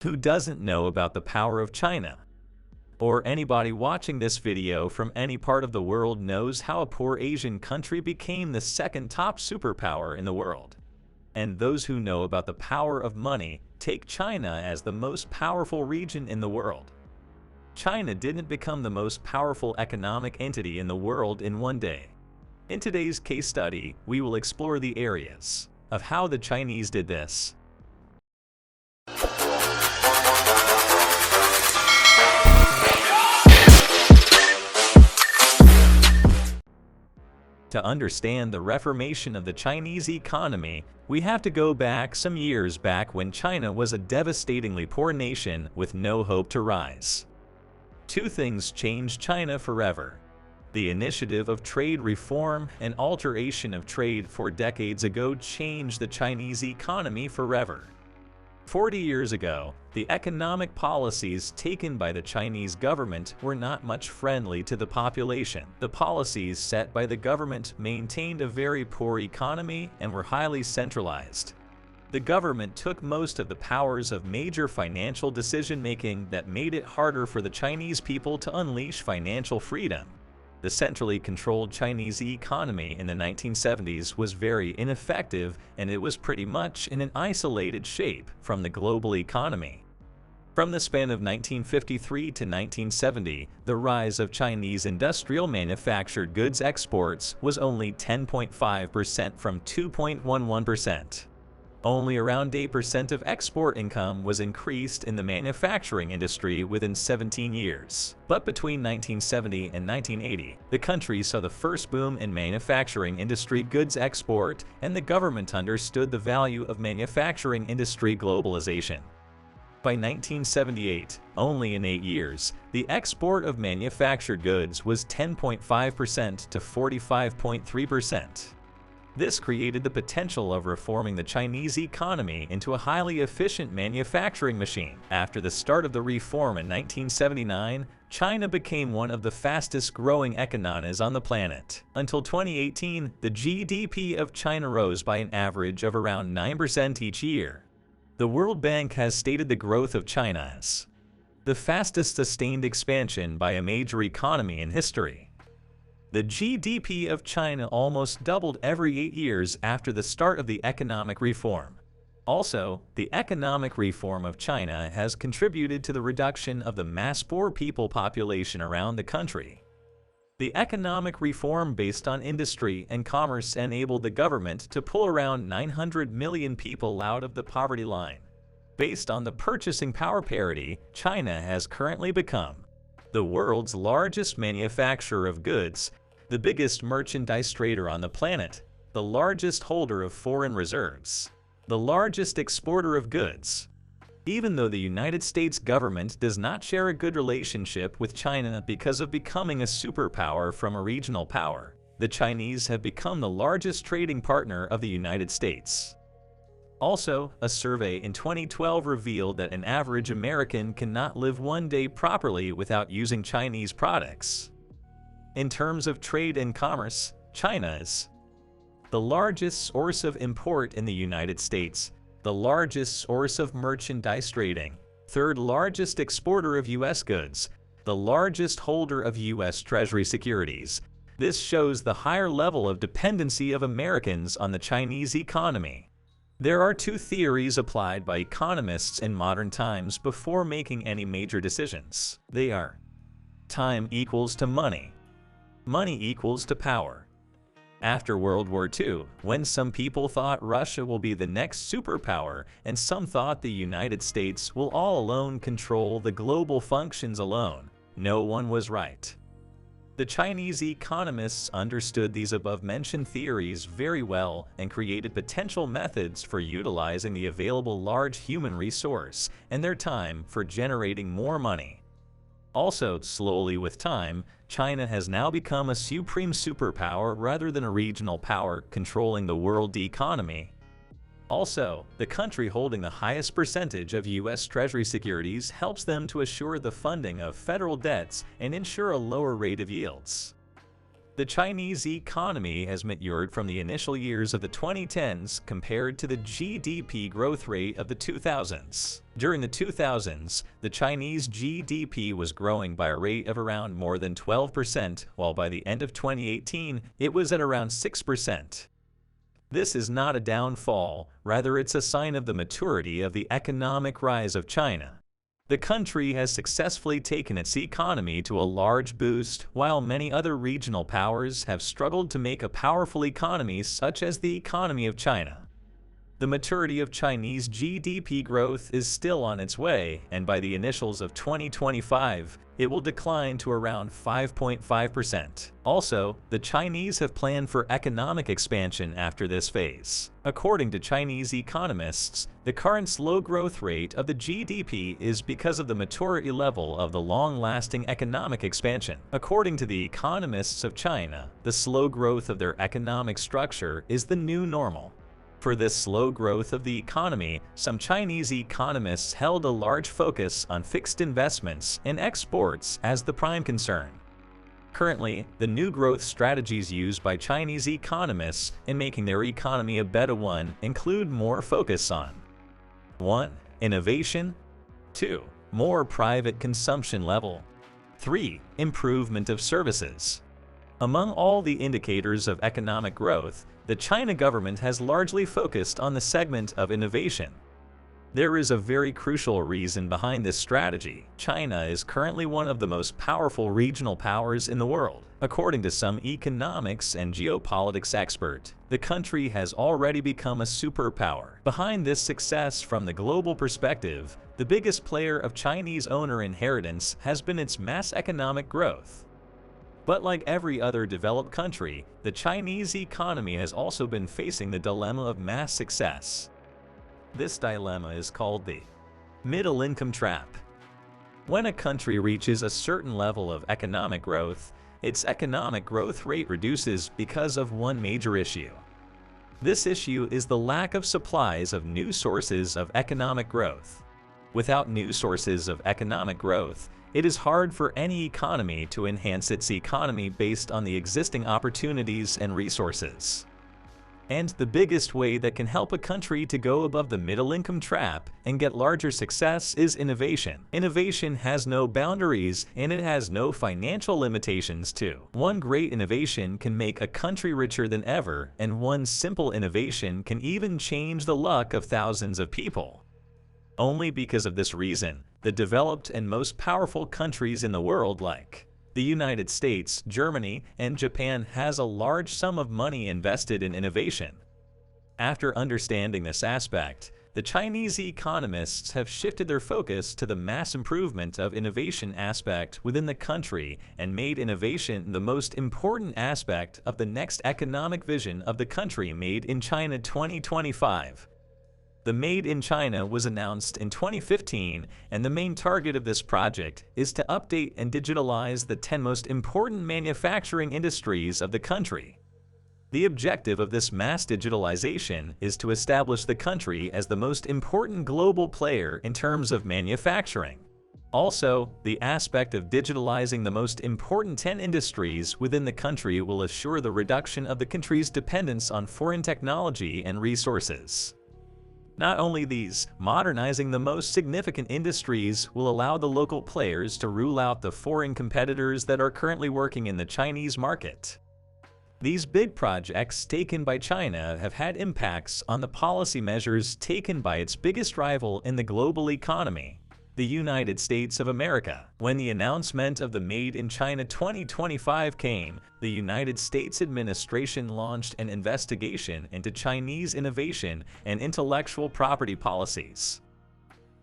Who doesn't know about the power of China? Or anybody watching this video from any part of the world knows how a poor Asian country became the second top superpower in the world. And those who know about the power of money take China as the most powerful region in the world. China didn't become the most powerful economic entity in the world in one day. In today's case study, we will explore the areas of how the Chinese did this. To understand the reformation of the Chinese economy, we have to go back some years back when China was a devastatingly poor nation with no hope to rise. Two things changed China forever: the initiative of trade reform and alteration of trade 4 decades ago changed the Chinese economy forever. 40 years ago, the economic policies taken by the Chinese government were not much friendly to the population. The policies set by the government maintained a very poor economy and were highly centralized. The government took most of the powers of major financial decision-making that made it harder for the Chinese people to unleash financial freedom. The centrally controlled Chinese economy in the 1970s was very ineffective, and it was pretty much in an isolated shape from the global economy. From the span of 1953 to 1970, the rise of Chinese industrial manufactured goods exports was only 10.5% from 2.11%. Only around 8% of export income was increased in the manufacturing industry within 17 years. But between 1970 and 1980, the country saw the first boom in manufacturing industry goods export, and the government understood the value of manufacturing industry globalization. By 1978, only in 8 years, the export of manufactured goods was 10.5% to 45.3%. This created the potential of reforming the Chinese economy into a highly efficient manufacturing machine. After the start of the reform in 1979, China became one of the fastest-growing economies on the planet. Until 2018, the GDP of China rose by an average of around 9% each year. The World Bank has stated the growth of China as the fastest sustained expansion by a major economy in history. The GDP of China almost doubled every 8 years after the start of the economic reform. Also, the economic reform of China has contributed to the reduction of the mass poor people population around the country. The economic reform based on industry and commerce enabled the government to pull around 900 million people out of the poverty line. Based on the purchasing power parity, China has currently become the world's largest manufacturer of goods, the biggest merchandise trader on the planet, the largest holder of foreign reserves, the largest exporter of goods. Even though the United States government does not share a good relationship with China because of becoming a superpower from a regional power, the Chinese have become the largest trading partner of the United States. Also, a survey in 2012 revealed that an average American cannot live one day properly without using Chinese products. In terms of trade and commerce, China is the largest source of import in the United States, the largest source of merchandise trading, third largest exporter of U.S. goods, the largest holder of U.S. Treasury securities. This shows the higher level of dependency of Americans on the Chinese economy. There are 2 theories applied by economists in modern times before making any major decisions. They are: time equals to money. Money equals to power. After World War II, when some people thought Russia will be the next superpower and some thought the United States will all alone control the global functions alone, no one was right. The Chinese economists understood these above-mentioned theories very well and created potential methods for utilizing the available large human resource and their time for generating more money. Also, slowly with time, China has now become a supreme superpower rather than a regional power controlling the world economy. Also, the country holding the highest percentage of U.S. Treasury securities helps them to assure the funding of federal debts and ensure a lower rate of yields. The Chinese economy has matured from the initial years of the 2010s compared to the GDP growth rate of the 2000s. During the 2000s, the Chinese GDP was growing by a rate of around more than 12%, while by the end of 2018, it was at around 6%. This is not a downfall, rather it's a sign of the maturity of the economic rise of China. The country has successfully taken its economy to a large boost, while many other regional powers have struggled to make a powerful economy such as the economy of China. The maturity of Chinese GDP growth is still on its way, and by the initials of 2025, it will decline to around 5.5%. Also, the Chinese have planned for economic expansion after this phase. According to Chinese economists, the current slow growth rate of the GDP is because of the maturity level of the long-lasting economic expansion. According to the economists of China, the slow growth of their economic structure is the new normal. For this slow growth of the economy, some Chinese economists held a large focus on fixed investments and exports as the prime concern. Currently, the new growth strategies used by Chinese economists in making their economy a better one include more focus on 1. Innovation. 2. More private consumption level. 3. Improvement of services. Among all the indicators of economic growth, the China government has largely focused on the segment of innovation. There is a very crucial reason behind this strategy. China is currently one of the most powerful regional powers in the world. According to some economics and geopolitics expert, the country has already become a superpower. Behind this success from the global perspective, the biggest player of Chinese owner inheritance has been its mass economic growth. But like every other developed country, the Chinese economy has also been facing the dilemma of mass success. This dilemma is called the middle income trap. When a country reaches a certain level of economic growth, its economic growth rate reduces because of one major issue. This issue is the lack of supplies of new sources of economic growth. Without new sources of economic growth, it is hard for any economy to enhance its economy based on the existing opportunities and resources. And the biggest way that can help a country to go above the middle income trap and get larger success is innovation. Innovation has no boundaries and it has no financial limitations too. One great innovation can make a country richer than ever, and one simple innovation can even change the luck of thousands of people. Only because of this reason, the developed and most powerful countries in the world like the United States, Germany, and Japan has a large sum of money invested in innovation. After understanding this aspect, the Chinese economists have shifted their focus to the mass improvement of innovation aspect within the country and made innovation the most important aspect of the next economic vision of the country Made in China 2025. The Made in China was announced in 2015, and the main target of this project is to update and digitalize the 10 most important manufacturing industries of the country. The objective of this mass digitalization is to establish the country as the most important global player in terms of manufacturing. Also, the aspect of digitalizing the most important 10 industries within the country will assure the reduction of the country's dependence on foreign technology and resources. Not only these, modernizing the most significant industries will allow the local players to rule out the foreign competitors that are currently working in the Chinese market. These big projects taken by China have had impacts on the policy measures taken by its biggest rival in the global economy, the United States of America. When the announcement of the Made in China 2025 came, the United States administration launched an investigation into Chinese innovation and intellectual property policies.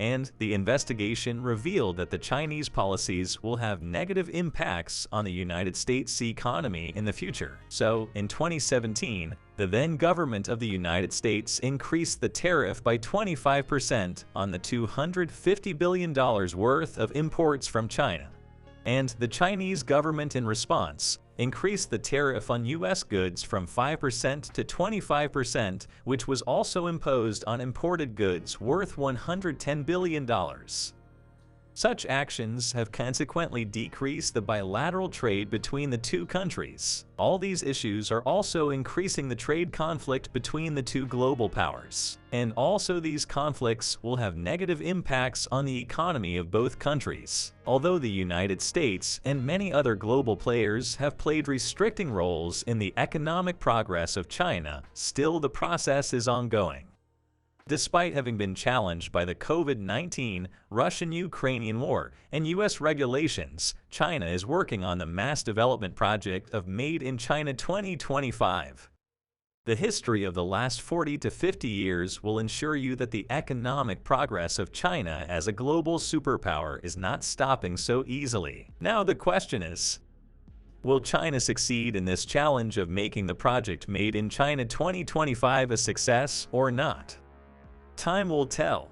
And the investigation revealed that the Chinese policies will have negative impacts on the United States economy in the future. So, in 2017, the then government of the United States increased the tariff by 25% on the $250 billion worth of imports from China. And the Chinese government in response increased the tariff on U.S. goods from 5% to 25%, which was also imposed on imported goods worth $110 billion. Such actions have consequently decreased the bilateral trade between the two countries. All these issues are also increasing the trade conflict between the two global powers. And also these conflicts will have negative impacts on the economy of both countries. Although the United States and many other global players have played restricting roles in the economic progress of China, still the process is ongoing. Despite having been challenged by the COVID-19, Russian-Ukrainian war, and U.S. regulations, China is working on the mass development project of Made in China 2025. The history of the last 40 to 50 years will ensure you that the economic progress of China as a global superpower is not stopping so easily. Now the question is, will China succeed in this challenge of making the project Made in China 2025 a success or not? Time will tell.